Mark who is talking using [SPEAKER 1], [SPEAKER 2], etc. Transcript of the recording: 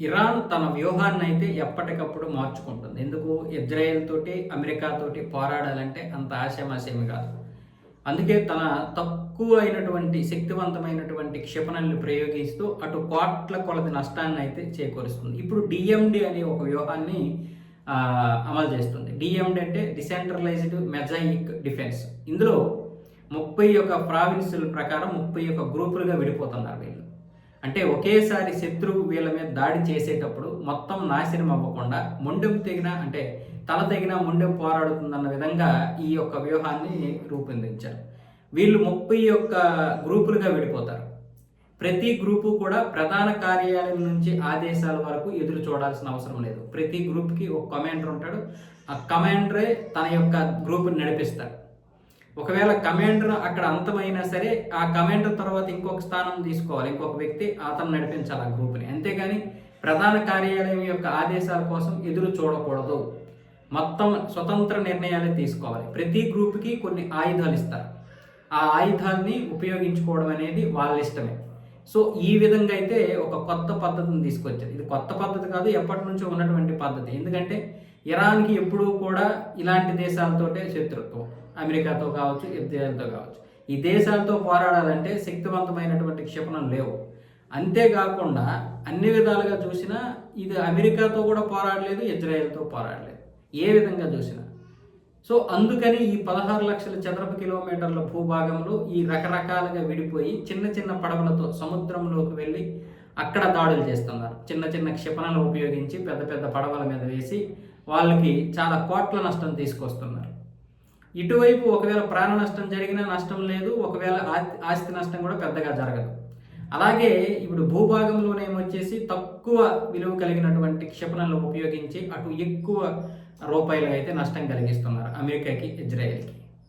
[SPEAKER 1] Iran తన వ్యూహాన్ని అయితే ఎప్పటికప్పుడు మార్చుకుంటుంది. ఎందుకు? ఇజ్రాయెల్ తోటి, అమెరికా తోటి పోరాడాలంటే అంత ఆషామాషేమి కాదు. అందుకే తన తక్కువ అయినటువంటి శక్తివంతమైనటువంటి క్షిపణులను ప్రయోగిస్తూ అటు కోట్ల కొలది నష్టాన్ని అయితే చేకూరుస్తుంది. ఇప్పుడు డిఎండి అనే ఒక వ్యూహాన్ని అమలు చేస్తుంది. డిఎండి అంటే డిసెంట్రలైజ్డ్ మెజాయిక్ డిఫెన్స్. ఇందులో 31 ప్రావిన్సుల ప్రకారం 31 గ్రూపులుగా విడిపోతున్నారు వీళ్ళు. అంటే ఒకేసారి శత్రువు వీళ్ళ మీద దాడి చేసేటప్పుడు మొత్తం నాశనం అవ్వకుండా మొండెం తెగిన అంటే తల తెగిన మొండెం పోరాడుతుందన్న విధంగా ఈ యొక్క వ్యూహాన్ని రూపొందించారు. వీళ్ళు 31 గ్రూపులుగా విడిపోతారు. ప్రతి గ్రూపు కూడా ప్రధాన కార్యాలయం నుంచి ఆదేశాల వరకు ఎదురు చూడాల్సిన అవసరం లేదు. ప్రతి గ్రూప్కి ఒక కమాండర్ ఉంటాడు. ఆ కమాండరే తన యొక్క గ్రూప్ని నడిపిస్తాడు. ఒకవేళ కమాండర్ అక్కడ అంతమైనా సరే ఆ కమాండర్ తర్వాత ఇంకొక స్థానం తీసుకోవాలి, ఇంకొక వ్యక్తి అతను నడిపించాలి ఆ గ్రూప్ని. అంతేగాని ప్రధాన కార్యాలయం యొక్క ఆదేశాల కోసం ఎదురు చూడకూడదు. మొత్తం స్వతంత్ర నిర్ణయాలే తీసుకోవాలి. ప్రతి గ్రూప్కి కొన్ని ఆయుధాలు ఇస్తారు. ఆ ఆయుధాన్ని ఉపయోగించుకోవడం అనేది వాళ్ళ ఇష్టమే. సో ఈ విధంగా అయితే ఒక కొత్త పద్ధతిని తీసుకొచ్చారు. ఇది కొత్త పద్ధతి కాదు, ఎప్పటి నుంచో ఉన్నటువంటి పద్ధతి. ఎందుకంటే ఇరాన్కి ఎప్పుడూ కూడా ఇలాంటి దేశాలతోటే శత్రుత్వం, అమెరికాతో కావచ్చు, ఇజ్రాయెల్తో కావచ్చు. ఈ దేశాలతో పోరాడాలంటే శక్తివంతమైనటువంటి క్షిపణులు లేవు. అంతేకాకుండా అన్ని విధాలుగా చూసినా ఇది అమెరికాతో కూడా పోరాడలేదు, ఇజ్రాయెల్తో పోరాడలేదు ఏ విధంగా చూసినా. సో అందుకని ఈ 16 లక్షల చదరపు కిలోమీటర్ల భూభాగంలో ఈ రకరకాలుగా విడిపోయి చిన్న చిన్న పడవలతో సముద్రంలోకి వెళ్ళి అక్కడ దాడులు చేస్తున్నారు. చిన్న చిన్న క్షిపణులు ఉపయోగించి పెద్ద పెద్ద పడవల మీద వేసి వాళ్ళకి చాలా కోట్ల నష్టం తీసుకొస్తున్నారు. ఇటువైపు ఒకవేళ ప్రాణ నష్టం జరిగినా నష్టం లేదు, ఒకవేళ ఆస్తి నష్టం కూడా పెద్దగా జరగదు. అలాగే ఇప్పుడు భూభాగంలోనే వచ్చేసి తక్కువ విలువ కలిగినటువంటి క్షిపణులను ఉపయోగించి అటు ఎక్కువ రూపాయలు అయితే నష్టం కలిగిస్తున్నారు అమెరికాకి, ఇజ్రాయెల్కి.